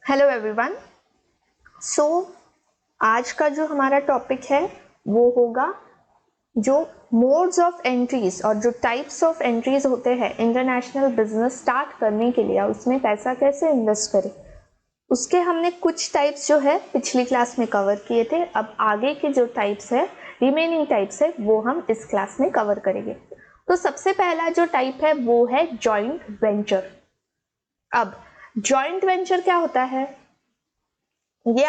Hello everyone. सो आज का जो हमारा टॉपिक है वो होगा जो मोड्स ऑफ एंट्रीज और जो टाइप्स ऑफ एंट्रीज होते हैं इंटरनेशनल बिजनेस स्टार्ट करने के लिए, उसमें पैसा कैसे इन्वेस्ट करें। उसके हमने कुछ टाइप्स जो है पिछली क्लास में कवर किए थे। अब आगे के जो टाइप्स है, रिमेनिंग टाइप्स है, वो हम इस क्लास में कवर करेंगे। तो सबसे पहला जो टाइप है वो है जॉइंट वेंचर। अब जॉइंट वेंचर क्या होता है, ये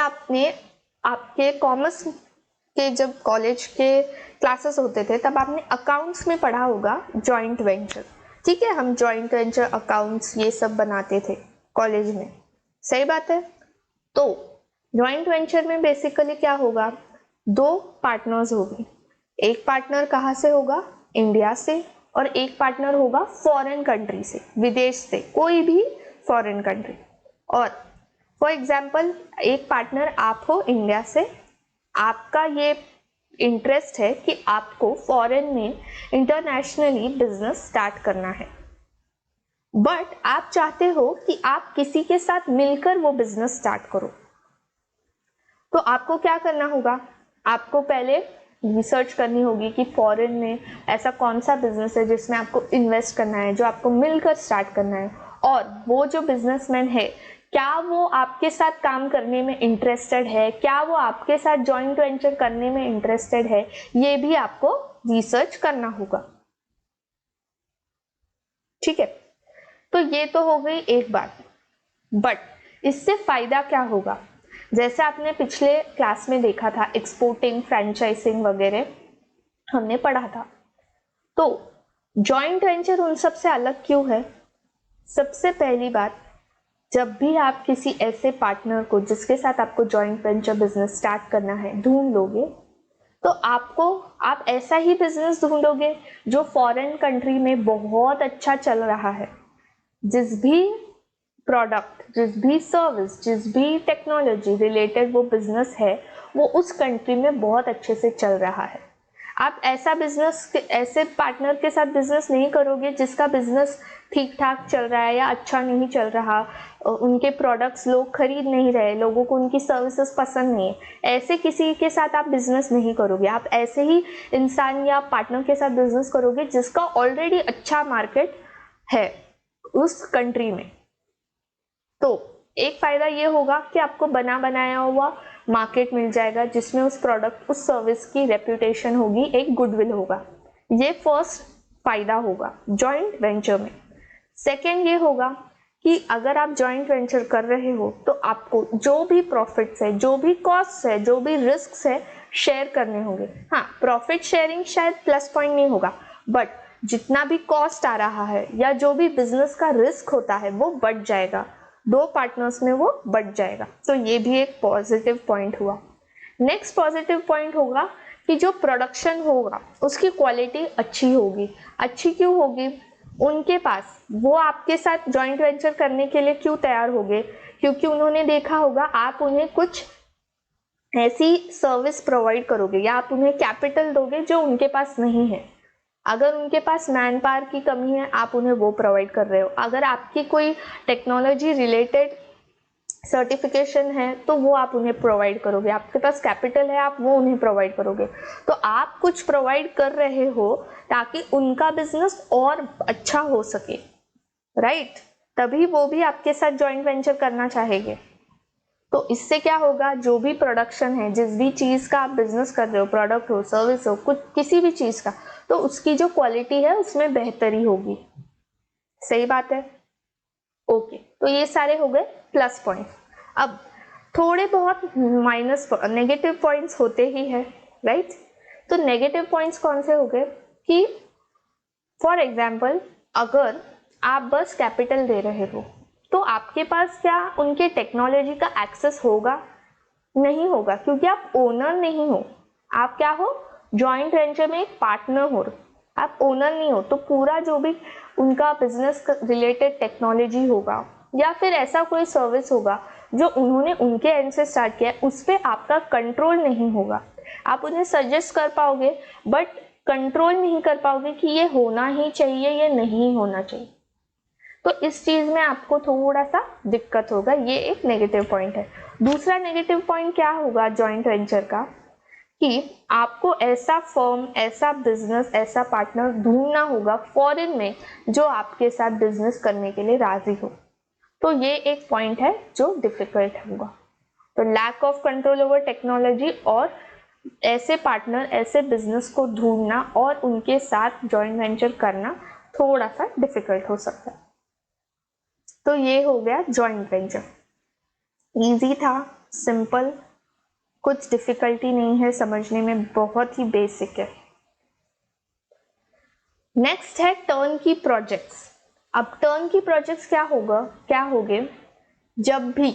आपके कॉमर्स के जब कॉलेज के क्लासेस होते थे तब आपने अकाउंट्स में पढ़ा होगा जॉइंट वेंचर। ठीक है, हम जॉइंट वेंचर अकाउंट्स ये सब बनाते थे कॉलेज में, सही बात है। तो जॉइंट वेंचर में बेसिकली क्या होगा, दो पार्टनर्स होंगे। एक पार्टनर कहाँ से होगा, इंडिया से, और एक पार्टनर होगा फॉरेन कंट्री से, विदेश से, कोई भी फॉरेन कंट्री। और फॉर एग्जाम्पल एक पार्टनर आप हो इंडिया से, आपका ये इंटरेस्ट है कि आपको फॉरेन में इंटरनेशनली बिजनेस स्टार्ट करना है, बट आप चाहते हो कि आप किसी के साथ मिलकर वो बिजनेस स्टार्ट करो। तो आपको क्या करना होगा, आपको पहले रिसर्च करनी होगी कि फॉरेन में ऐसा कौन सा बिजनेस है जिसमें आपको इन्वेस्ट करना है, जो आपको मिलकर स्टार्ट करना है, और वो जो बिजनेसमैन है क्या वो आपके साथ काम करने में इंटरेस्टेड है, क्या वो आपके साथ जॉइंट वेंचर करने में इंटरेस्टेड है, ये भी आपको रिसर्च करना होगा। ठीक है, तो ये तो हो गई एक बात। बट इससे फायदा क्या होगा, जैसे आपने पिछले क्लास में देखा था एक्सपोर्टिंग, फ्रेंचाइजिंग वगैरह हमने पढ़ा था। तो जॉइंट वेंचर उन सब से अलग क्यों है? सबसे पहली बात, जब भी आप किसी ऐसे पार्टनर को जिसके साथ आपको जॉइंट वेंचर बिजनेस स्टार्ट करना है ढूंढ लोगे, तो आप ऐसा ही बिजनेस ढूंढोगे जो फॉरेन कंट्री में बहुत अच्छा चल रहा है। जिस भी प्रोडक्ट, जिस भी सर्विस, जिस भी टेक्नोलॉजी रिलेटेड वो बिजनेस है, वो उस कंट्री में बहुत अच्छे से चल रहा है। आप ऐसा बिजनेस, ऐसे पार्टनर के साथ बिजनेस नहीं करोगे जिसका बिजनेस ठीक ठाक चल रहा है या अच्छा नहीं चल रहा, उनके प्रोडक्ट्स लोग खरीद नहीं रहे, लोगों को उनकी सर्विसेज पसंद नहीं है। ऐसे किसी के साथ आप बिजनेस नहीं करोगे। आप ऐसे ही इंसान या पार्टनर के साथ बिजनेस करोगे जिसका ऑलरेडी अच्छा मार्केट है उस कंट्री में। तो एक फायदा ये होगा कि आपको बना बनाया हुआ मार्केट मिल जाएगा जिसमें उस प्रोडक्ट, उस सर्विस की रेप्यूटेशन होगी, एक गुडविल होगा। ये फर्स्ट फायदा होगा जॉइंट वेंचर में। सेकेंड ये होगा कि अगर आप जॉइंट वेंचर कर रहे हो तो आपको जो भी प्रॉफिट्स है, जो भी कॉस्ट है, जो भी रिस्क है, शेयर करने होंगे। हाँ, प्रॉफिट शेयरिंग शायद प्लस पॉइंट नहीं होगा, बट जितना भी कॉस्ट आ रहा है या जो भी बिजनेस का रिस्क होता है वो बढ़ जाएगा, दो पार्टनर्स में वो बढ़ जाएगा। तो ये भी एक पॉजिटिव पॉइंट हुआ। नेक्स्ट पॉजिटिव पॉइंट होगा कि जो प्रोडक्शन होगा उसकी क्वालिटी अच्छी होगी। अच्छी क्यों होगी? उनके पास, वो आपके साथ जॉइंट वेंचर करने के लिए क्यों तैयार होंगे? क्योंकि उन्होंने देखा होगा आप उन्हें कुछ ऐसी सर्विस प्रोवाइड करोगे या आप उन्हें कैपिटल दोगे जो उनके पास नहीं है। अगर उनके पास मैन पावर की कमी है, आप उन्हें वो प्रोवाइड कर रहे हो। अगर आपकी कोई टेक्नोलॉजी रिलेटेड सर्टिफिकेशन है तो वो आप उन्हें प्रोवाइड करोगे। आपके पास कैपिटल है, आप वो उन्हें प्रोवाइड करोगे। तो आप कुछ प्रोवाइड कर रहे हो ताकि उनका बिजनेस और अच्छा हो सके, राइट? तभी वो भी आपके साथ जॉइंट वेंचर करना चाहेंगे। तो इससे क्या होगा, जो भी प्रोडक्शन है, जिस भी चीज का आप बिजनेस कर रहे हो, प्रोडक्ट हो, सर्विस हो, कुछ किसी भी चीज का, तो उसकी जो क्वालिटी है उसमें बेहतरी होगी। सही बात है? ओके, तो ये सारे हो गए प्लस पॉइंट। अब थोड़े बहुत माइनस, नेगेटिव पॉइंट्स होते ही है, राइट? तो नेगेटिव पॉइंट्स कौन से हो गए कि फॉर एग्जाम्पल अगर आप बस कैपिटल दे रहे हो तो आपके पास क्या उनके टेक्नोलॉजी का एक्सेस होगा? नहीं होगा, क्योंकि आप ओनर नहीं हो। आप क्या हो? जॉइंट वेंचर में एक पार्टनर हो, आप ओनर नहीं हो। तो पूरा जो भी उनका बिजनेस रिलेटेड टेक्नोलॉजी होगा या फिर ऐसा कोई सर्विस होगा जो उन्होंने उनके एंड से स्टार्ट किया है, उस पर आपका कंट्रोल नहीं होगा। आप उन्हें सजेस्ट कर पाओगे बट कंट्रोल नहीं कर पाओगे कि ये होना ही चाहिए, ये नहीं होना चाहिए। तो इस चीज में आपको थोड़ा सा दिक्कत होगा, ये एक नेगेटिव पॉइंट है। दूसरा नेगेटिव पॉइंट क्या होगा जॉइंट वेंचर का, कि आपको ऐसा फर्म, ऐसा बिजनेस, ऐसा पार्टनर ढूंढना होगा फॉरेन में जो आपके साथ बिजनेस करने के लिए राजी हो। तो ये एक पॉइंट है जो डिफिकल्ट होगा। तो lack of control over technology और ऐसे पार्टनर, ऐसे बिजनेस को ढूंढना और उनके साथ जॉइंट वेंचर करना थोड़ा सा डिफिकल्ट हो सकता है। तो ये हो गया जॉइंट वेंचर। इजी था, सिंपल, कुछ डिफिकल्टी नहीं है समझने में, बहुत ही बेसिक है। नेक्स्ट है टर्न की प्रोजेक्ट्स। अब टर्न की प्रोजेक्ट्स क्या होगे, जब भी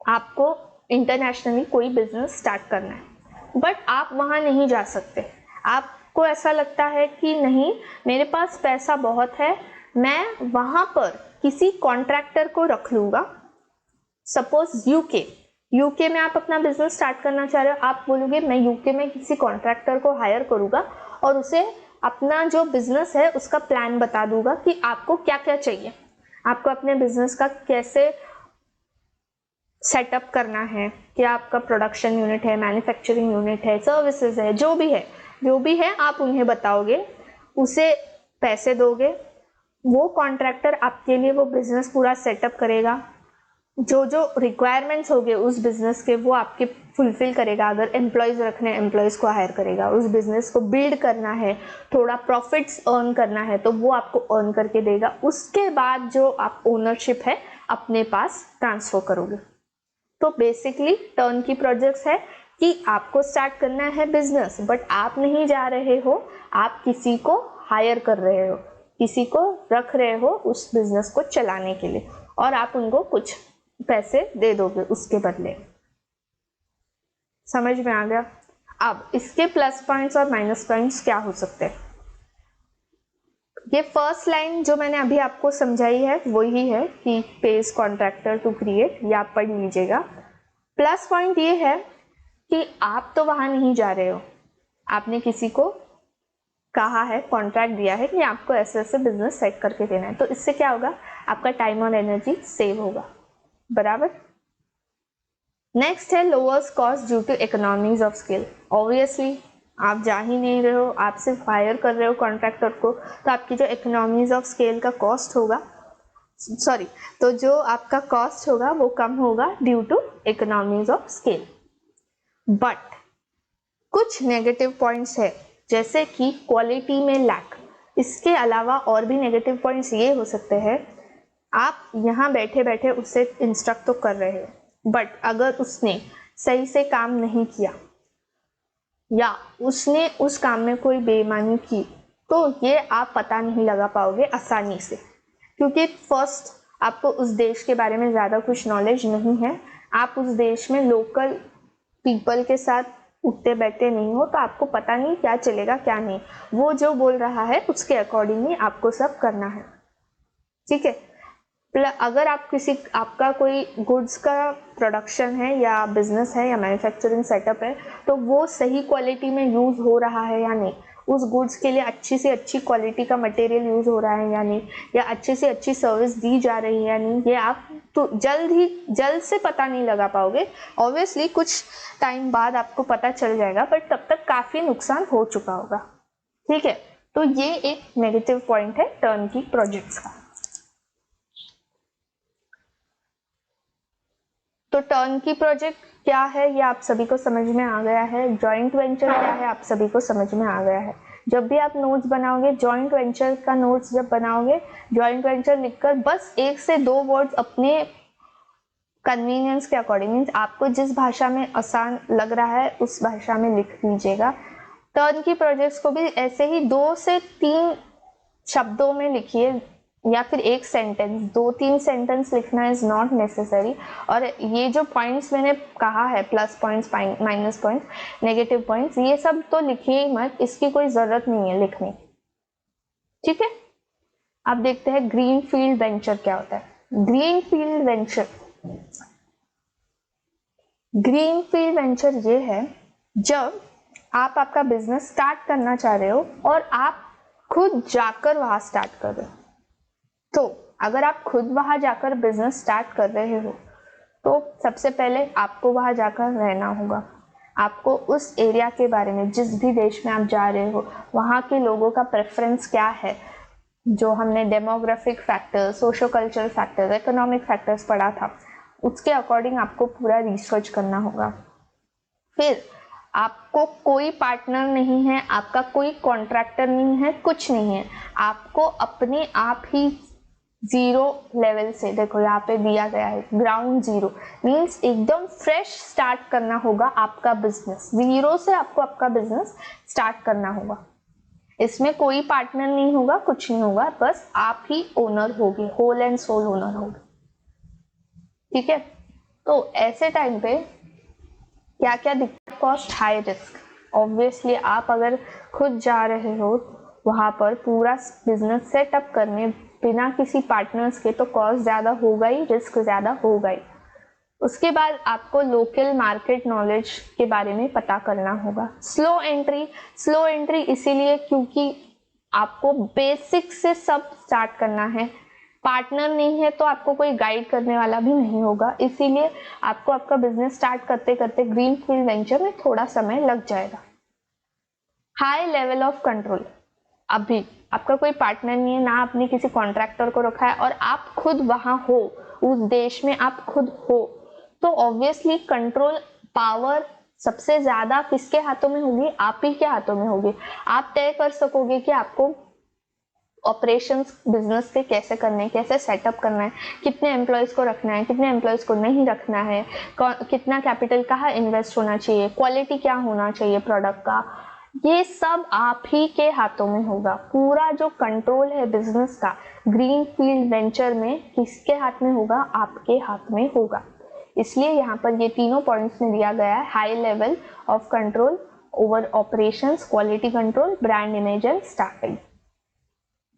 आपको इंटरनेशनली कोई बिजनेस स्टार्ट करना है बट आप वहां नहीं जा सकते, आपको ऐसा लगता है कि नहीं मेरे पास पैसा बहुत है, मैं वहां पर किसी कॉन्ट्रैक्टर को रख लूंगा। सपोज यूके में आप अपना बिजनेस स्टार्ट करना चाह रहे हो, आप बोलोगे मैं यूके में किसी कॉन्ट्रैक्टर को हायर करूंगा और उसे अपना जो बिजनेस है उसका प्लान बता दूंगा कि आपको क्या क्या चाहिए, आपको अपने बिजनेस का कैसे सेटअप करना है, क्या आपका प्रोडक्शन यूनिट है, मैन्युफैक्चरिंग यूनिट है, सर्विसेज है, जो भी है आप उन्हें बताओगे, उसे पैसे दोगे, वो कॉन्ट्रैक्टर आपके लिए वो बिजनेस पूरा सेटअप करेगा, जो जो रिक्वायरमेंट्स होंगे उस बिजनेस के वो आपके फुलफिल करेगा। अगर एम्प्लॉयज रखने हैं एम्प्लॉयज को हायर करेगा, उस बिजनेस को बिल्ड करना है, थोड़ा प्रॉफिट्स अर्न करना है तो वो आपको अर्न करके देगा। उसके बाद जो आप ओनरशिप है अपने पास ट्रांसफर करोगे। तो बेसिकली टर्न की प्रोजेक्ट्स है कि आपको स्टार्ट करना है बिजनेस बट आप नहीं जा रहे हो, आप किसी को हायर कर रहे हो, किसी को रख रहे हो उस बिजनेस को चलाने के लिए और आप उनको कुछ पैसे दे दोगे उसके बदले। समझ में आ गया? अब इसके प्लस पॉइंट्स और माइनस पॉइंट्स क्या हो सकते हैं? ये फर्स्ट लाइन जो मैंने अभी आपको समझाई है वही है कि पेज कॉन्ट्रैक्टर टू क्रिएट, ये आप पढ़ लीजिएगा। प्लस पॉइंट ये है कि आप तो वहां नहीं जा रहे हो, आपने किसी को कहा है, कॉन्ट्रैक्ट दिया है कि आपको ऐसे ऐसे बिजनेस सेट करके देना है, तो इससे क्या होगा, आपका टाइम और एनर्जी सेव होगा, बराबर। नेक्स्ट है lowers cost due to economies of scale. Obviously आप जा ही नहीं रहे हो, आप सिर्फ हायर कर रहे हो कॉन्ट्रैक्टर को, तो आपकी जो इकोनॉमीज ऑफ स्केल का कॉस्ट होगा, तो जो आपका कॉस्ट होगा वो कम होगा due to economies of scale. But कुछ नेगेटिव पॉइंट्स है जैसे कि क्वालिटी में लैक। इसके अलावा और भी नेगेटिव पॉइंट्स ये हो सकते हैं, आप यहाँ बैठे बैठे उससे इंस्ट्रक्ट तो कर रहे हो बट अगर उसने सही से काम नहीं किया या उसने उस काम में कोई बेईमानी की तो ये आप पता नहीं लगा पाओगे आसानी से, क्योंकि फर्स्ट आपको उस देश के बारे में ज़्यादा कुछ नॉलेज नहीं है, आप उस देश में लोकल पीपल के साथ उठते बैठते नहीं हो, तो आपको पता नहीं क्या चलेगा क्या नहीं, वो जो बोल रहा है उसके अकॉर्डिंग ही आपको सब करना है, ठीक है। अगर आपका कोई गुड्स का प्रोडक्शन है या बिजनेस है या मैन्युफैक्चरिंग सेटअप है तो वो सही क्वालिटी में यूज़ हो रहा है या नहीं, उस गुड्स के लिए अच्छी से अच्छी क्वालिटी का मटेरियल यूज़ हो रहा है या नहीं, या अच्छी से अच्छी सर्विस दी जा रही है या नहीं, ये आप तो जल्द से पता नहीं लगा पाओगे। ऑब्वियसली कुछ टाइम बाद आपको पता चल जाएगा बट तब तक काफ़ी नुकसान हो चुका होगा, ठीक है। तो ये एक नेगेटिव पॉइंट है टर्न की प्रोजेक्ट्स का। तो टर्न की प्रोजेक्ट क्या है ये आप सभी को समझ में आ गया है, जॉइंट वेंचर क्या है आप सभी को समझ में आ गया है। जब भी आप नोट्स बनाओगे, जॉइंट वेंचर का नोट्स जब बनाओगे, जॉइंट वेंचर लिखकर बस 1 से 2 वर्ड्स अपने कन्वीनियंस के अकॉर्डिंग, मीन्स आपको जिस भाषा में आसान लग रहा है उस भाषा में लिख लीजिएगा। टर्न की प्रोजेक्ट्स को भी ऐसे ही 2 से 3 शब्दों में लिखिए या फिर एक सेंटेंस, 2-3 सेंटेंस लिखना इज नॉट नेसेसरी। और ये जो पॉइंट्स मैंने कहा है, plus points, minus points, negative points, ये सब तो लिखिए ही मत, इसकी कोई जरूरत नहीं है लिखने, ठीक है। अब देखते हैं ग्रीन फील्ड वेंचर क्या होता है। ग्रीन फील्ड वेंचर ये है जब आप आपका बिजनेस स्टार्ट करना चाह रहे हो और आप खुद जाकर वहां स्टार्ट कर रहे हो, तो अगर आप खुद वहां जाकर बिजनेस स्टार्ट कर रहे हो तो सबसे पहले आपको वहां जाकर रहना होगा। आपको उस एरिया के बारे में, जिस भी देश में आप जा रहे हो, वहाँ के लोगों का प्रेफरेंस क्या है, जो हमने demographic factors, socio cultural factors, economic factors पढ़ा था, उसके अकॉर्डिंग आपको पूरा रिसर्च करना होगा। फिर आपको कोई पार्टनर नहीं है, आपका कोई कॉन्ट्रैक्टर नहीं है, कुछ नहीं है। आपको अपने आप ही जीरो लेवल से, देखो यहाँ पे दिया गया है ग्राउंड जीरो, मीन्स एकदम फ्रेश स्टार्ट करना होगा आपका बिजनेस। जीरो से आपको आपका बिजनेस स्टार्ट करना होगा। इसमें कोई पार्टनर नहीं होगा, कुछ नहीं होगा, बस आप ही ओनर होगे, होल एंड सोल ओनर होगे। ठीक है, तो ऐसे टाइम पे क्या क्या दिक्कत? Cost, high risk. ऑब्वियसली आप अगर खुद जा रहे हो वहां पर पूरा बिजनेस सेटअप करने बिना किसी पार्टनर्स के, तो कॉस्ट ज़्यादा होगा ही, रिस्क ज़्यादा होगा ही। उसके बाद आपको लोकल मार्केट नॉलेज के बारे में पता करना होगा। स्लो एंट्री इसीलिए क्योंकि आपको बेसिक से सब स्टार्ट करना है। पार्टनर नहीं है तो आपको कोई गाइड करने वाला भी नहीं होगा, इसीलिए आपको आपका बिजनेस स्टार्ट करते करते ग्रीन फील्ड वेंचर में थोड़ा समय लग जाएगा। हाई लेवल ऑफ कंट्रोल, अभी आपका कोई पार्टनर नहीं है, ना आपने किसी कॉन्ट्रैक्टर को रखा है, और आप खुद वहां हो, उस देश में आप खुद हो, तो ऑब्वियसली कंट्रोल पावर सबसे ज्यादा किसके हाथों में होगी? आप ही के हाथों में होगी। आप तय कर सकोगे कि आपको ऑपरेशंस बिजनेस के कैसे करने हैं, कैसे सेटअप करना है, कितने एम्प्लॉयज को रखना है, कितने एम्प्लॉयज को नहीं रखना है, कितना कैपिटल कहाँ इन्वेस्ट होना चाहिए, क्वालिटी क्या होना चाहिए प्रोडक्ट का, ये सब आप ही के हाथों में होगा। पूरा जो कंट्रोल है बिजनेस का ग्रीन फील्ड वेंचर में किसके हाथ में होगा? आपके हाथ में होगा। इसलिए यहाँ पर ये तीनों पॉइंट्स में दिया गया है, high level of control over operations, quality control, brand image and staffing.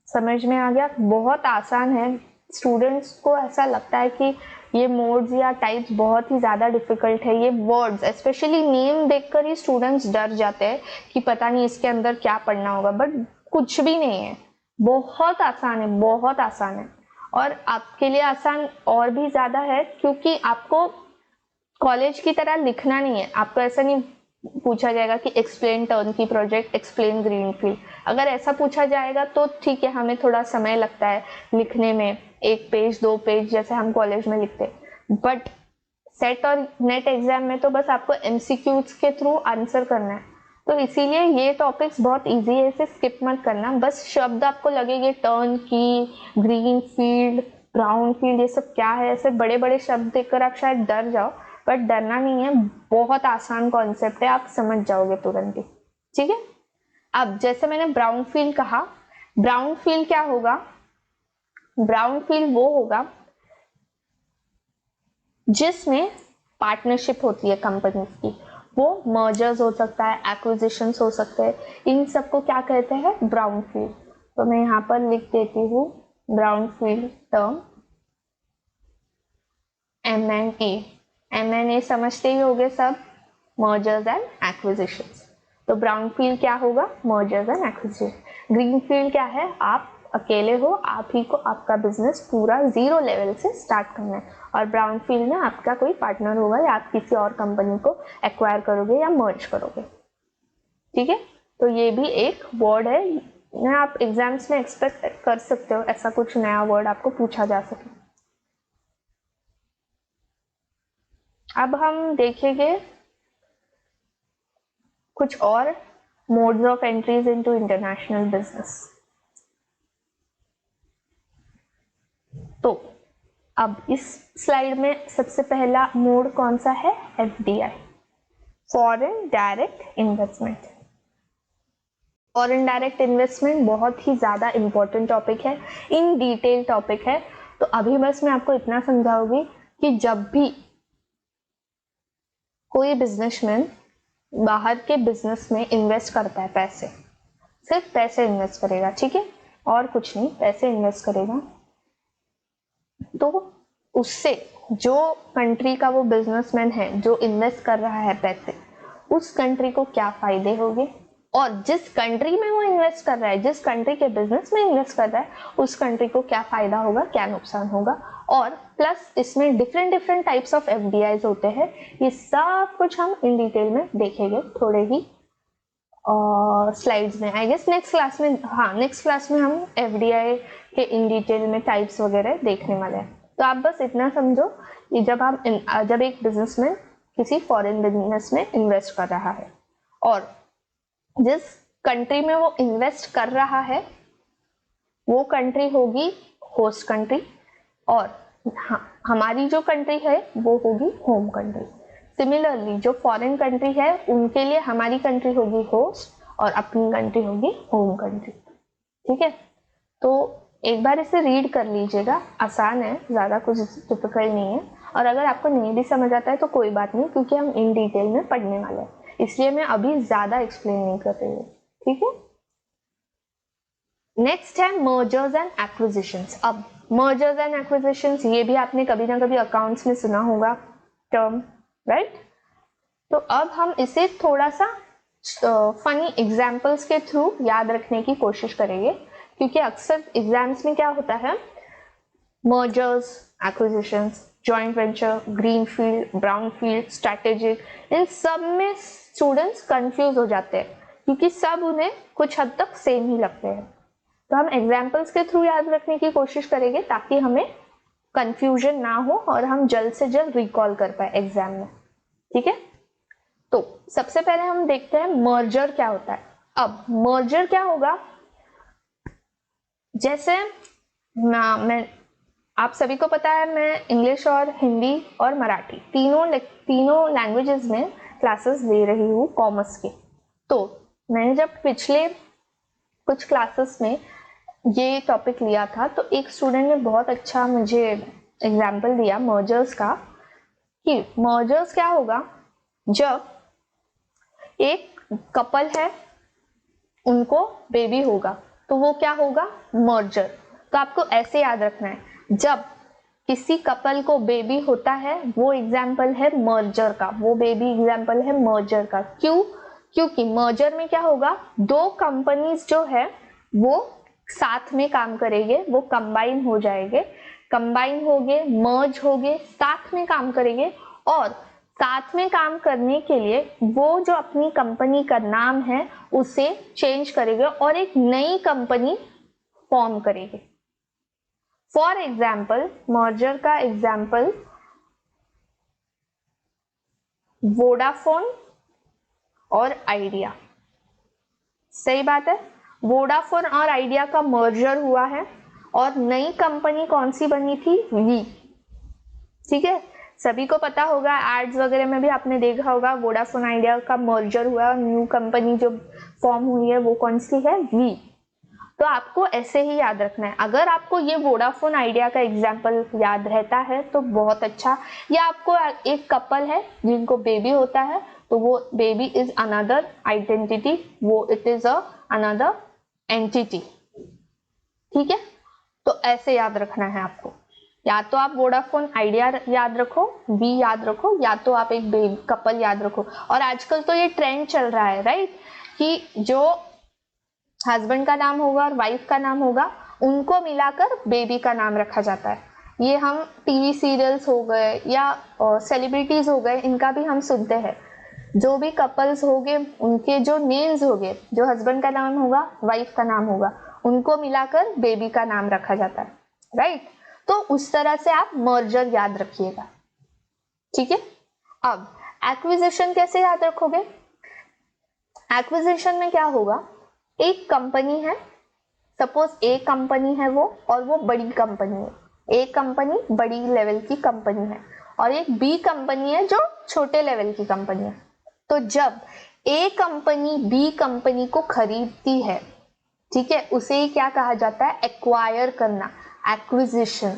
समझ में आ गया? बहुत आसान है। स्टूडेंट्स को ऐसा लगता है कि ये मोड्स या टाइप्स बहुत ही ज़्यादा डिफिकल्ट है। ये वर्ड्स, स्पेशली नेम देखकर ही स्टूडेंट्स डर जाते हैं कि पता नहीं इसके अंदर क्या पढ़ना होगा, बट कुछ भी नहीं है, बहुत आसान है, बहुत आसान है। और आपके लिए आसान और भी ज़्यादा है क्योंकि आपको कॉलेज की तरह लिखना नहीं है। आपको ऐसा नहीं पूछा जाएगा कि एक्सप्लेन टर्न की प्रोजेक्ट, एक्सप्लेन ग्रीन फील्ड। अगर ऐसा पूछा जाएगा तो ठीक है, हमें थोड़ा समय लगता है लिखने में, 1 पेज 2 पेज जैसे हम कॉलेज में लिखते, बट सेट और नेट एग्जाम में तो बस आपको एमसीक्यूज के थ्रू आंसर करना है। तो इसीलिए ये टॉपिक्स बहुत इजी है, इसे स्किप मत करना। बस शब्द आपको लगेंगे टर्न की, ग्रीन फील्ड, ब्राउन फील्ड, ये सब क्या है, ऐसे बड़े बड़े शब्द देखकर आप शायद डर जाओ, बट डरना नहीं है, बहुत आसान कॉन्सेप्ट है, आप समझ जाओगे तुरंत ही। ठीक है, अब जैसे मैंने ब्राउन फील्ड कहा, ब्राउन फील्ड क्या होगा? ब्राउन फील्ड वो होगा जिसमें पार्टनरशिप होती है कंपनीज की। वो मर्जर्स हो सकता है, एक्विजिशंस हो सकते हैं, इन सबको क्या कहते हैं? Brown field. तो मैं यहाँ पर लिख देती हूँ brown field term M&A। M&A समझते ही होंगे सब, मर्जर्स एंड एक्विजिशंस। तो ब्राउन फील्ड क्या होगा? Mergers and acquisition. Green field क्या है? आप अकेले हो, आप ही को आपका बिजनेस पूरा जीरो लेवल से स्टार्ट करना है, और ब्राउन फील्ड में आपका कोई पार्टनर होगा या आप किसी और कंपनी को एक्वायर करोगे या मर्ज करोगे। ठीक है, तो ये भी एक वर्ड है, आप एग्जाम्स में एक्सपेक्ट कर सकते हो ऐसा कुछ नया वर्ड आपको पूछा जा सके। अब हम देखेंगे कुछ और modes of entries into international business. तो अब इस स्लाइड में सबसे पहला मोड कौन सा है? FDI, foreign direct investment. Foreign direct investment बहुत ही ज्यादा इंपॉर्टेंट टॉपिक है, इन डिटेल टॉपिक है। तो अभी बस मैं आपको इतना समझाऊंगी कि जब भी कोई बिजनेसमैन बाहर के बिजनेस में इन्वेस्ट करता है, पैसे, सिर्फ पैसे इन्वेस्ट करेगा, ठीक है, और कुछ नहीं, पैसे इन्वेस्ट करेगा, तो उससे जो कंट्री का वो बिजनेसमैन है जो इन्वेस्ट कर रहा है पैसे, उस कंट्री को क्या फायदे होंगे? और जिस कंट्री में वो इन्वेस्ट कर रहा है, जिस कंट्री के बिजनेस में इन्वेस्ट कर रहा है, उस कंट्री को क्या फायदा होगा, क्या नुकसान होगा। और प्लस इसमें डिफरेंट टाइप्स ऑफ एफडीआईज होते हैं। ये सब कुछ हम इन डिटेल में देखेंगे थोड़े ही स्लाइड्स में। आई गेस नेक्स्ट क्लास में हम एफडीआई के इन डिटेल में टाइप्स वगैरह देखने वाले हैं। तो आप बस इतना समझो कि जब एक बिजनेसमैन किसी फॉरेन बिजनेस में इन्वेस्ट कर रहा है और जिस कंट्री में वो इन्वेस्ट कर रहा है वो कंट्री होगी होस्ट कंट्री, और हमारी जो कंट्री है वो होगी होम कंट्री। सिमिलरली जो फॉरेन कंट्री है उनके लिए हमारी कंट्री होगी होस्ट और अपनी कंट्री होगी होम कंट्री। ठीक है, तो एक बार इसे रीड कर लीजिएगा, आसान है, ज़्यादा कुछ डिफिकल्ट नहीं है। और अगर आपको नहीं भी समझ आता है तो कोई बात नहीं, क्योंकि हम इन डिटेल में पढ़ने वाले हैं, इसलिए मैं अभी ज़्यादा एक्सप्लेन नहीं कर रही हूँ। ठीक है, नेक्स्ट है मर्जर्स एंड एक्विजिशंस। अब मर्जर्स एंड एक्विजिशंस ये भी आपने कभी ना कभी अकाउंट्स में सुना होगा टर्म, राइट। तो अब हम इसे थोड़ा सा फनी एग्जाम्पल्स के थ्रू याद रखने की कोशिश करेंगे, क्योंकि अक्सर एग्जाम्स में क्या होता है, mergers, acquisitions, joint venture, green field, brown field, strategic, इन सब में स्टूडेंट्स कंफ्यूज हो जाते हैं, क्योंकि सब उन्हें कुछ हद तक सेम ही लगते हैं। तो हम एग्जाम्पल्स के थ्रू याद रखने की कोशिश करेंगे ताकि हमें कंफ्यूजन ना हो और हम जल्द से जल्द रिकॉल कर पाए एग्जाम में। ठीक है, तो सबसे पहले हम देखते हैं मर्जर क्या होता है। अब मर्जर क्या होगा, जैसे मैं आप सभी को पता है मैं इंग्लिश और हिंदी और मराठी तीनों लैंग्वेजेस में क्लासेस ले रही हूँ कॉमर्स के। तो मैंने जब पिछले कुछ क्लासेस में ये टॉपिक लिया था तो एक स्टूडेंट ने बहुत अच्छा मुझे एग्जाम्पल दिया मर्जर्स का, कि मर्जर्स क्या होगा, जब एक कपल है उनको बेबी होगा तो वो क्या होगा, मर्जर। तो आपको ऐसे याद रखना है, जब किसी कपल को बेबी होता है वो एग्जाम्पल है मर्जर का, वो बेबी एग्जाम्पल है मर्जर का। क्यों, क्योंकि मर्जर में क्या होगा, दो कंपनीज जो है वो साथ में काम करेंगे, वो कंबाइन हो जाएंगे, कंबाइन होंगे, मर्ज होंगे, साथ में काम करेंगे, और साथ में काम करने के लिए वो जो अपनी कंपनी का नाम है उसे चेंज करेंगे और एक नई कंपनी फॉर्म करेंगे। फॉर एग्जाम्पल, मर्जर का एग्जाम्पल वोडाफोन और आइडिया। सही बात है, वोडाफोन और आइडिया का मर्जर हुआ है और नई कंपनी कौन सी बनी थी, वी। ठीक है, सभी को पता होगा, एड्स वगैरह में भी आपने देखा होगा वोडाफोन आइडिया का मर्जर हुआ और न्यू कंपनी जो फॉर्म हुई है वो कौन सी है, वी। तो आपको ऐसे ही याद रखना है। अगर आपको ये वोडाफोन आइडिया का एग्जाम्पल याद रहता है तो बहुत अच्छा, या आपको एक कपल है जिनको बेबी होता है तो वो बेबी इज अनदर आइडेंटिटी, वो इट इज अनदर एंटिटी। ठीक है, तो ऐसे याद रखना है आपको, या तो आप वोडाफोन आइडिया याद रखो, वी याद रखो, या तो आप एक बेबी कपल याद रखो। और आजकल तो ये ट्रेंड चल रहा है, राइट, कि जो हस्बैंड का नाम होगा और वाइफ का नाम होगा उनको मिलाकर बेबी का नाम रखा जाता है। ये हम टीवी सीरियल्स हो गए या सेलिब्रिटीज हो गए, इनका भी हम सुनते हैं। जो भी कपल्स होंगे उनके जो नेम्स होंगे, जो हस्बैंड का नाम होगा, वाइफ का नाम होगा, उनको मिलाकर बेबी का नाम रखा जाता है, राइट। तो उस तरह से आप मर्जर याद रखिएगा। ठीक है, अब एक्विजिशन कैसे याद रखोगे। एक्विजिशन में क्या होगा, एक कंपनी है, सपोज ए कंपनी है वो, और वो बड़ी कंपनी है, ए कंपनी बड़ी लेवल की कंपनी है और एक बी कंपनी है जो छोटे लेवल की कंपनी है। तो जब ए कंपनी बी कंपनी को खरीदती है, ठीक है, उसे क्या कहा जाता है, एक्वायर करना, एक्विजिशन।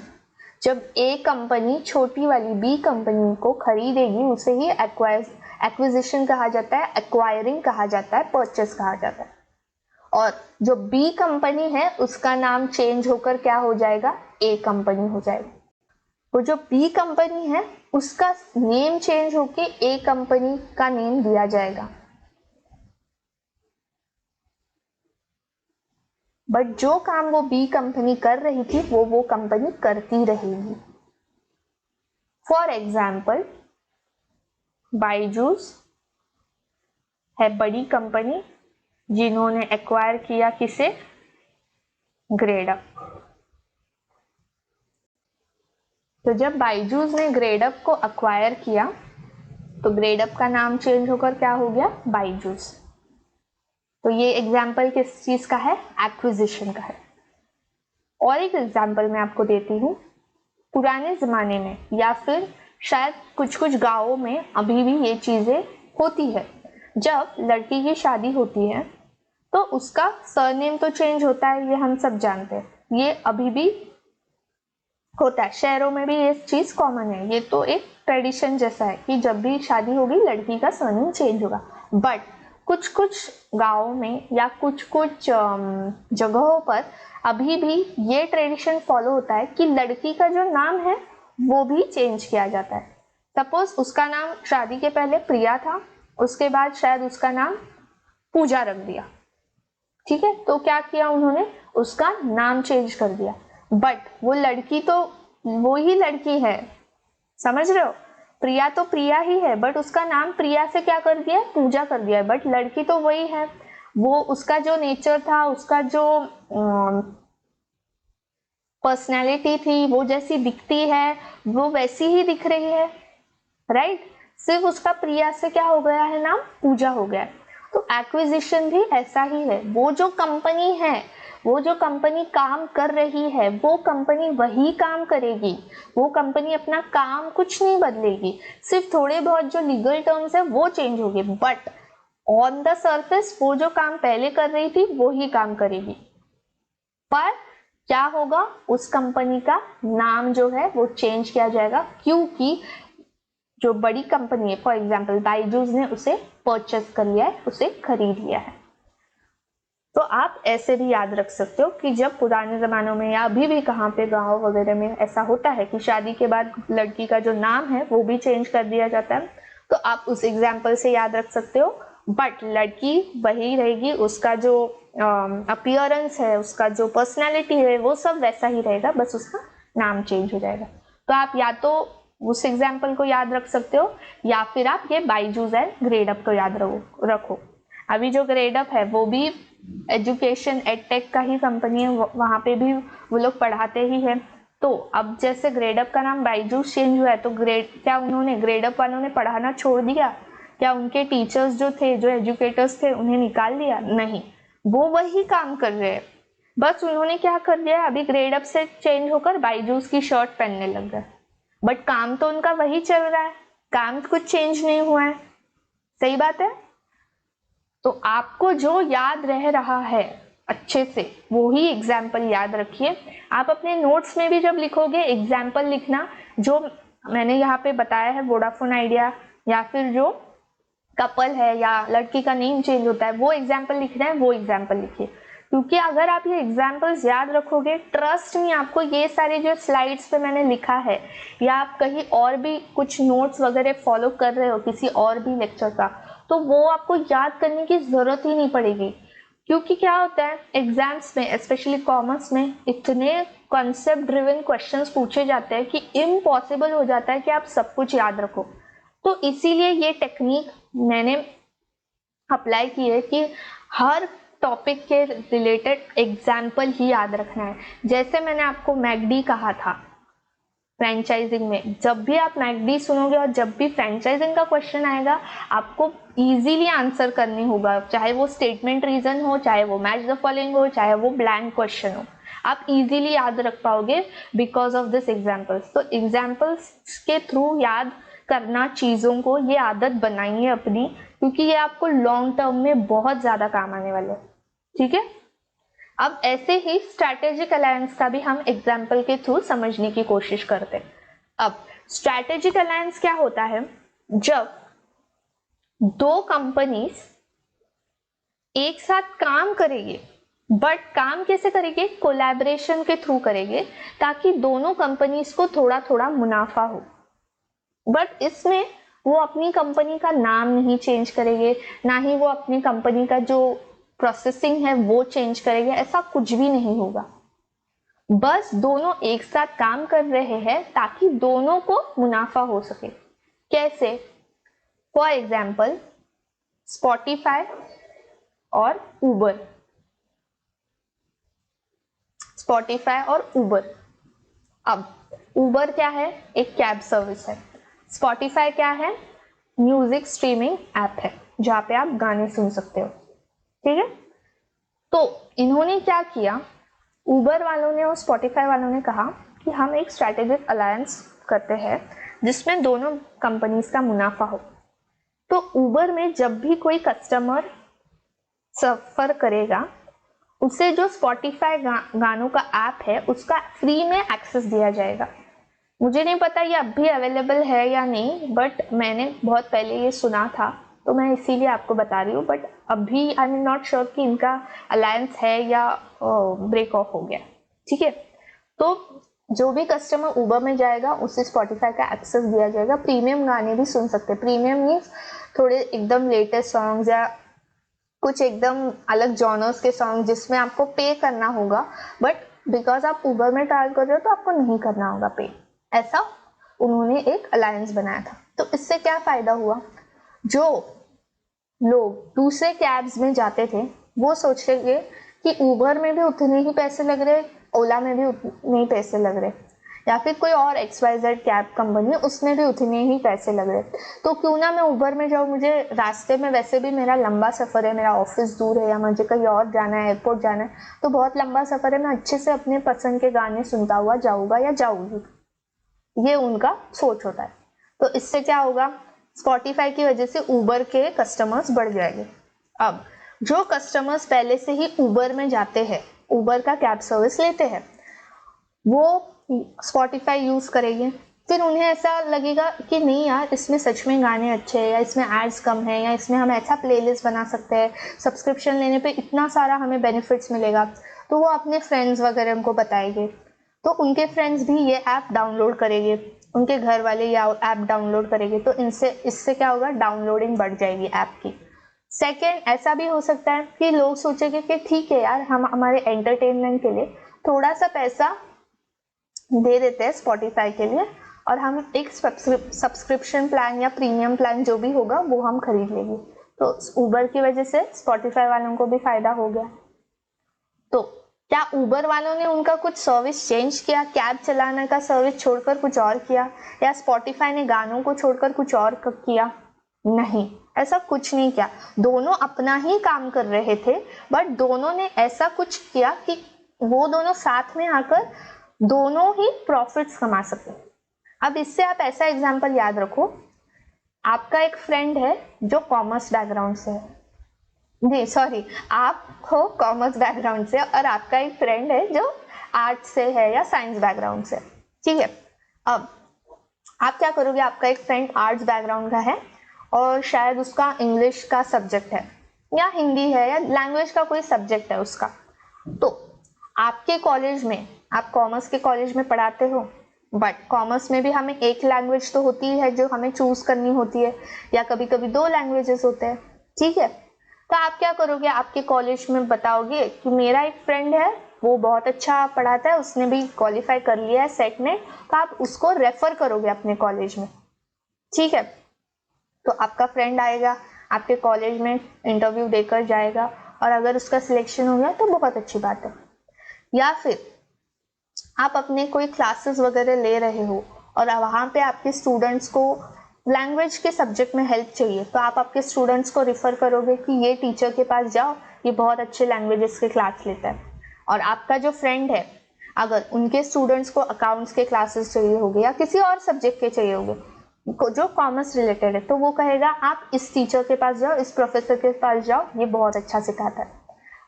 जब ए कंपनी छोटी वाली बी कंपनी को खरीदेगी उसे ही एक्विजिशन कहा जाता है, एक्वायरिंग कहा जाता है, परचेस कहा जाता है। और जो बी कंपनी है उसका नाम चेंज होकर क्या हो जाएगा, ए कंपनी हो जाएगा। वो जो बी कंपनी है उसका नेम चेंज होके ए कंपनी का नेम दिया जाएगा। बट जो काम वो बी कंपनी कर रही थी वो कंपनी करती रहेगी। फॉर एग्जाम्पल, बायजूस है बड़ी कंपनी जिन्होंने एक्वायर किया किसे, ग्रेडअप। तो जब बायजूस ने ग्रेडअप को एक्वायर किया तो ग्रेडअप का नाम चेंज होकर क्या हो गया, बायजूस। तो ये एग्जाम्पल किस चीज का है, एक्विजिशन का है। और एक एग्जाम्पल मैं आपको देती हूँ, पुराने जमाने में या फिर शायद कुछ कुछ गांवों में अभी भी ये चीजें होती है। जब लड़की की शादी होती है तो उसका सरनेम तो चेंज होता है, ये हम सब जानते हैं, ये अभी भी होता है, शहरों में भी ये चीज कॉमन है। ये तो एक ट्रेडिशन जैसा है कि जब भी शादी होगी लड़की का सरनेम चेंज होगा। बट कुछ कुछ गांवों में या कुछ कुछ जगहों पर अभी भी ये ट्रेडिशन फॉलो होता है कि लड़की का जो नाम है वो भी चेंज किया जाता है। सपोज उसका नाम शादी के पहले प्रिया था, उसके बाद शायद उसका नाम पूजा रख दिया, ठीक है, तो क्या किया उन्होंने, उसका नाम चेंज कर दिया। बट वो लड़की तो वो ही लड़की है, समझ रहे हो, प्रिया तो प्रिया ही है, बट उसका नाम प्रिया से क्या कर दिया, पूजा कर दिया। बट लड़की तो वही है, वो उसका जो नेचर था, उसका जो पर्सनैलिटी थी, वो जैसी दिखती है वो वैसी ही दिख रही है, राइट। सिर्फ उसका प्रिया से क्या हो गया है, नाम पूजा हो गया है। तो एक्विजिशन भी ऐसा ही है, वो जो कंपनी है, वो जो कंपनी काम कर रही है वो कंपनी वही काम करेगी, वो कंपनी अपना काम कुछ नहीं बदलेगी, सिर्फ थोड़े बहुत जो लीगल टर्म्स है वो चेंज होंगे, बट ऑन द सरफेस वो जो काम पहले कर रही थी वो ही काम करेगी। पर क्या होगा, उस कंपनी का नाम जो है वो चेंज किया जाएगा, क्योंकि जो बड़ी कंपनी है, फॉर एग्जाम्पल बायजूस ने उसे परचेस कर लिया है, उसे खरीद लिया है। तो आप ऐसे भी याद रख सकते हो कि जब पुराने जमानों में या अभी भी कहाँ पे गांव वगैरह में ऐसा होता है कि शादी के बाद लड़की का जो नाम है वो भी चेंज कर दिया जाता है, तो आप उस एग्जाम्पल से याद रख सकते हो। बट लड़की वही रहेगी, उसका जो अपीयरेंस है, उसका जो पर्सनैलिटी है वो सब वैसा ही रहेगा, बस उसका नाम चेंज हो जाएगा। तो आप या तो उस एग्जाम्पल को याद रख सकते हो या फिर आप ये बायजूस एंड ग्रेडअप को याद रखो। अभी जो ग्रेडअप है वो भी एजुकेशन एडटेक का ही कंपनी है, वहाँ पे भी वो लोग पढ़ाते ही है। तो अब जैसे ग्रेडअप का नाम बायजूस चेंज हुआ है तो क्या उन्होंने, ग्रेडअप वालों ने पढ़ाना छोड़ दिया, क्या उनके टीचर्स जो थे, जो एजुकेटर्स थे, उन्हें निकाल दिया? नहीं, वो वही काम कर रहे हैं, बस उन्होंने क्या कर दिया, अभी ग्रेडअप से चेंज होकर बायजूस की शर्ट पहनने लग गए, बट काम तो उनका वही चल रहा है, काम कुछ चेंज नहीं हुआ है, सही बात है। तो आपको जो याद रह रहा है अच्छे से वो ही एग्जाम्पल याद रखिए। आप अपने नोट्स में भी जब लिखोगे एग्जाम्पल लिखना, जो मैंने यहाँ पे बताया है वोडाफोन आइडिया, या फिर जो कपल है या लड़की का नेम चेंज होता है वो एग्जाम्पल लिखना है, वो एग्जाम्पल लिखिए। क्योंकि अगर आप ये एग्जाम्पल्स याद रखोगे, ट्रस्ट मी, आपको ये सारे जो स्लाइड्स पे मैंने लिखा है या आप कहीं और भी कुछ नोट्स वगैरह फॉलो कर रहे हो किसी और भी लेक्चर का, तो वो आपको याद करने की जरूरत ही नहीं पड़ेगी। क्योंकि क्या होता है एग्जाम्स में, स्पेशली कॉमर्स में, इतने कॉन्सेप्ट ड्रिवन क्वेश्चंस पूछे जाते हैं कि इम्पॉसिबल हो जाता है कि आप सब कुछ याद रखो। तो इसीलिए ये टेक्निक मैंने अप्लाई की है कि हर टॉपिक के रिलेटेड एग्जाम्पल ही याद रखना है। जैसे मैंने आपको मैकडी कहा था फ्रेंचाइजिंग में, जब भी आप मैकडी सुनोगे और जब भी फ्रेंचाइजिंग का क्वेश्चन आएगा आपको इजीली आंसर करनी होगा, चाहे वो स्टेटमेंट रीजन हो, चाहे वो मैच द फॉलोइंग हो, चाहे वो ब्लैंक क्वेश्चन हो, आप इजीली याद रख पाओगे बिकॉज ऑफ दिस एग्जाम्पल्स। तो एग्जाम्पल्स के थ्रू याद करना चीज़ों को, ये आदत बनाइए अपनी, क्योंकि ये आपको लॉन्ग टर्म में बहुत ज़्यादा काम आने वाले हैं, ठीक है। अब ऐसे ही स्ट्रैटेजिक अलायंस का भी हम एग्जाम्पल के थ्रू समझने की कोशिश करते हैं। अब स्ट्रैटेजिक अलायंस क्या होता है, जब दो कंपनीज एक साथ काम करेंगे, बट काम कैसे करेंगे, कोलैबोरेशन के थ्रू करेंगे, ताकि दोनों कंपनीज को थोड़ा थोड़ा मुनाफा हो। बट इसमें वो अपनी कंपनी का नाम नहीं चेंज करेंगे, ना ही वो अपनी कंपनी का जो प्रोसेसिंग है वो चेंज करेगा, ऐसा कुछ भी नहीं होगा। बस दोनों एक साथ काम कर रहे हैं ताकि दोनों को मुनाफा हो सके। कैसे? फॉर एग्जाम्पल स्पॉटिफाई और उबर। स्पॉटिफाई और उबर। अब उबर क्या है? एक कैब सर्विस है। स्पॉटिफाई क्या है? म्यूजिक स्ट्रीमिंग ऐप है जहाँ पे आप गाने सुन सकते हो। ठीक है, तो इन्होंने क्या किया, उबर वालों ने और स्पॉटिफाई वालों ने कहा कि हम एक स्ट्रैटेजिक अलायंस करते हैं जिसमें दोनों कंपनीज का मुनाफा हो। तो उबर में जब भी कोई कस्टमर सफर करेगा उसे जो स्पॉटिफाई गानों का ऐप है उसका फ्री में एक्सेस दिया जाएगा। मुझे नहीं पता ये अब भी अवेलेबल है या नहीं, बट मैंने बहुत पहले ये सुना था तो मैं इसीलिए आपको बता रही हूँ। बट अभी आई एम नॉट श्योर कि इनका अलायंस है या ब्रेक ऑफ हो गया। ठीक है, तो जो भी कस्टमर उबर में जाएगा उसे स्पॉटिफाई का एक्सेस दिया जाएगा। प्रीमियम गाने भी सुन सकते हैं। प्रीमियम मीन्स थोड़े एकदम लेटेस्ट सॉन्ग्स या कुछ एकदम अलग जॉनर्स के सॉन्ग जिसमें आपको पे करना होगा, बट बिकॉज आप उबर में ट्रैवल कर रहे हो तो आपको नहीं करना होगा पे। ऐसा उन्होंने एक अलायंस बनाया था। तो इससे क्या फायदा हुआ, जो लोग दूसरे कैब्स में जाते थे वो सोच रहे थे कि उबर में भी उतने ही पैसे लग रहे, ओला में भी उतने ही पैसे लग रहे, या फिर कोई और XYZ कैब कंपनी उसमें भी उतने ही पैसे लग रहे, तो क्यों ना मैं उबर में जाऊँ। मुझे रास्ते में वैसे भी मेरा लंबा सफ़र है, मेरा ऑफिस दूर है या मुझे कहीं और जाना है, एयरपोर्ट जाना है, तो बहुत लंबा सफ़र है, मैं अच्छे से अपने पसंद के गाने सुनता हुआ जाऊँगा या जाऊँगी। ये उनका सोच होता है। तो इससे क्या होगा, स्पॉटिफाई की वजह से उबर के कस्टमर्स बढ़ जाएंगे। अब जो कस्टमर्स पहले से ही उबर में जाते हैं, उबर का कैब सर्विस लेते हैं, वो स्पॉटिफाई यूज़ करेंगे। फिर उन्हें ऐसा लगेगा कि नहीं यार इसमें सच में गाने अच्छे हैं, या इसमें एड्स कम है, या इसमें हम ऐसा प्लेलिस्ट बना सकते हैं, सब्सक्रिप्शन लेने पे इतना सारा हमें बेनिफिट्स मिलेगा। तो वो अपने फ्रेंड्स वगैरह उनको बताएंगे, तो उनके फ्रेंड्स भी ये ऐप डाउनलोड करेंगे, उनके घर वाले ये ऐप डाउनलोड करेंगे। तो इससे क्या होगा, डाउनलोडिंग बढ़ जाएगी ऐप की। सेकेंड, ऐसा भी हो सकता है कि लोग सोचेंगे कि ठीक है यार, हम हमारे एंटरटेनमेंट के लिए थोड़ा सा पैसा दे देते हैं स्पॉटिफाई के लिए, और हम एक सब्सक्रिप्शन प्लान या प्रीमियम प्लान जो भी होगा वो हम खरीद लेंगे। तो उबर की वजह से स्पॉटिफाई वालों को भी फायदा हो गया। तो क्या उबर वालों ने उनका कुछ सर्विस चेंज किया, कैब चलाने का सर्विस छोड़कर कुछ और किया, या स्पॉटिफाई ने गानों को छोड़कर कुछ और किया? नहीं, ऐसा कुछ नहीं किया। दोनों अपना ही काम कर रहे थे, बट दोनों ने ऐसा कुछ किया कि वो दोनों साथ में आकर दोनों ही प्रॉफिट्स कमा सके। अब इससे आप ऐसा एग्जांपल याद रखो, आपका एक फ्रेंड है जो कॉमर्स बैकग्राउंड से है, नहीं सॉरी, आप हो कॉमर्स बैकग्राउंड से और आपका एक फ्रेंड है जो आर्ट्स से है या साइंस बैकग्राउंड से। ठीक है, अब आप क्या करोगे, आपका एक फ्रेंड आर्ट्स बैकग्राउंड का है और शायद उसका इंग्लिश का सब्जेक्ट है या हिंदी है या लैंग्वेज का कोई सब्जेक्ट है उसका। तो आपके कॉलेज में, आप कॉमर्स के कॉलेज में पढ़ाते हो, बट कॉमर्स में भी हमें एक लैंग्वेज तो होती है जो हमें चूज करनी होती है, या कभी कभी 2 लैंग्वेजेस होते हैं। ठीक है, तो आप क्या करोगे, आपके कॉलेज में बताओगे कि मेरा एक फ्रेंड है, वो बहुत अच्छा पढ़ाता है, उसने भी क्वालिफाई कर लिया है सेट में, तो आप उसको रेफर करोगे अपने कॉलेज में। ठीक है, तो आपका फ्रेंड आएगा आपके कॉलेज में, इंटरव्यू देकर जाएगा, और अगर उसका सिलेक्शन हो गया तो बहुत अच्छी बात है। या फिर आप अपने कोई क्लासेस वगैरह ले रहे हो और वहाँ पे आपके स्टूडेंट्स को लैंग्वेज के सब्जेक्ट में हेल्प चाहिए, तो आप आपके स्टूडेंट्स को रिफ़र करोगे कि ये टीचर के पास जाओ, ये बहुत अच्छे लैंग्वेजेस के क्लास लेता है। और आपका जो फ्रेंड है, अगर उनके स्टूडेंट्स को अकाउंट्स के क्लासेस चाहिए होंगे या किसी और सब्जेक्ट के चाहिए होंगे जो कॉमर्स रिलेटेड है, तो वो कहेगा आप इस टीचर के पास जाओ, इस प्रोफेसर के पास जाओ, ये बहुत अच्छा सिखाता है।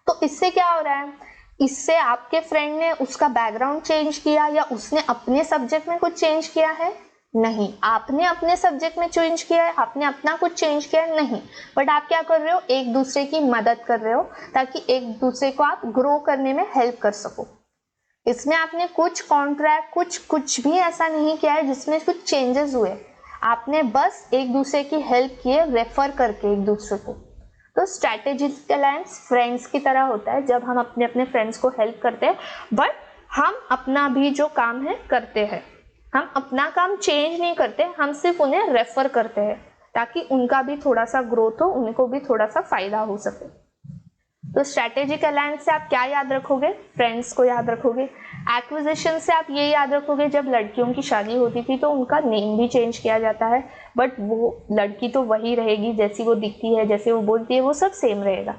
तो इससे क्या हो रहा है, इससे आपके फ्रेंड ने उसका बैकग्राउंड चेंज किया या उसने अपने सब्जेक्ट में कुछ चेंज किया है? नहीं, आपने अपने सब्जेक्ट में चेंज किया है, आपने अपना कुछ चेंज किया है? नहीं, बट आप क्या कर रहे हो, एक दूसरे की मदद कर रहे हो ताकि एक दूसरे को आप ग्रो करने में हेल्प कर सको। इसमें आपने कुछ कॉन्ट्रैक्ट कुछ भी ऐसा नहीं किया है जिसमें कुछ चेंजेस हुए, आपने बस एक दूसरे की हेल्प की है रेफर करके एक दूसरे को। तो स्ट्रैटेजिक अलायंस फ्रेंड्स की तरह होता है, जब हम अपने अपने फ्रेंड्स को हेल्प करते हैं, बट हम अपना भी जो काम है करते हैं। हम अपना काम चेंज नहीं करते, हम सिर्फ उन्हें रेफर करते हैं ताकि उनका भी थोड़ा सा ग्रोथ हो, उनको भी थोड़ा सा फायदा हो सके। तो स्ट्रैटेजिक अलायंस से आप क्या याद रखोगे? फ्रेंड्स को याद रखोगे। एक्विजिशन से आप ये याद रखोगे, जब लड़कियों की शादी होती थी तो उनका नेम भी चेंज किया जाता है, बट वो लड़की तो वही रहेगी, जैसी वो दिखती है, जैसे वो बोलती है, वो सब सेम रहेगा।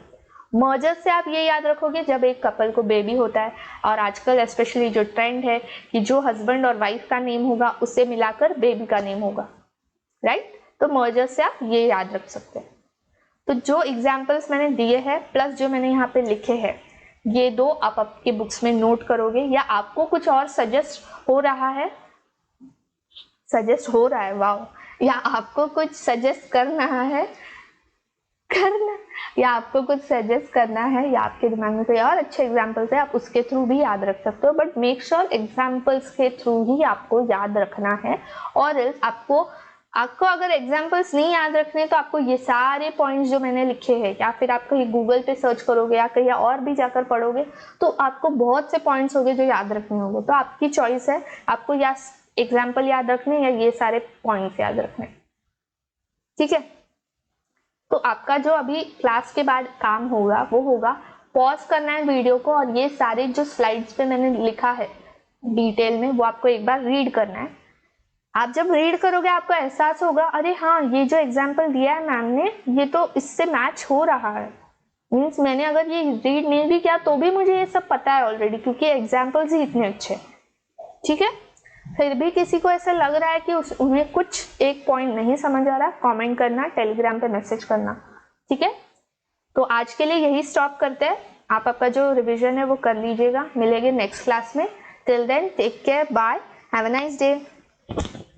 मर्जर से आप ये याद रखोगे, जब एक कपल को बेबी होता है, और आजकल स्पेशली जो ट्रेंड है कि जो हस्बैंड और वाइफ का नेम होगा उससे मिलाकर बेबी का नेम होगा, राइट? तो मर्जर से आप ये याद रख सकते हैं। तो जो एग्जाम्पल्स मैंने दिए हैं प्लस जो मैंने यहाँ पे लिखे हैं, ये दो आप आपके बुक्स में नोट करोगे, या आपको कुछ और सजेस्ट हो रहा है, वाओ, या आपको कुछ सजेस्ट करना है, या आपको कुछ सजेस्ट करना है, या आपके दिमाग में कोई और अच्छे एग्जाम्पल्स है, आप उसके थ्रू भी याद रख सकते हो, बट मेक श्योर एग्जाम्पल्स के थ्रू ही आपको याद रखना है। और आपको अगर एग्जाम्पल्स नहीं याद रखने तो आपको ये सारे पॉइंट्स जो मैंने लिखे हैं, या फिर आप कहीं गूगल पे सर्च करोगे या कहीं और भी जाकर पढ़ोगे, तो आपको बहुत से पॉइंट्स होंगे जो याद रखने होंगे। तो आपकी चॉइस है, आपको या एग्जाम्पल याद रखने या ये सारे पॉइंट्स याद रखने, ठीक है? तो आपका जो अभी क्लास के बाद काम होगा वो होगा पॉज करना है वीडियो को, और ये सारे जो स्लाइड्स पे मैंने लिखा है डिटेल में वो आपको एक बार रीड करना है। आप जब रीड करोगे आपको एहसास होगा, अरे हाँ, ये जो एग्जाम्पल दिया है मैम ने, ये तो इससे मैच हो रहा है। मीन्स मैंने अगर ये रीड नहीं भी किया तो भी मुझे ये सब पता है ऑलरेडी, क्योंकि एग्जाम्पल्स ही इतने अच्छे, ठीक है? फिर भी किसी को ऐसा लग रहा है कि उन्हें कुछ एक पॉइंट नहीं समझ आ रहा, कमेंट करना, टेलीग्राम पे मैसेज करना, ठीक है? तो आज के लिए यही स्टॉप करते हैं। आप आपका जो रिवीजन है वो कर लीजिएगा। मिलेंगे नेक्स्ट क्लास में। Till then take care, bye, have a nice day.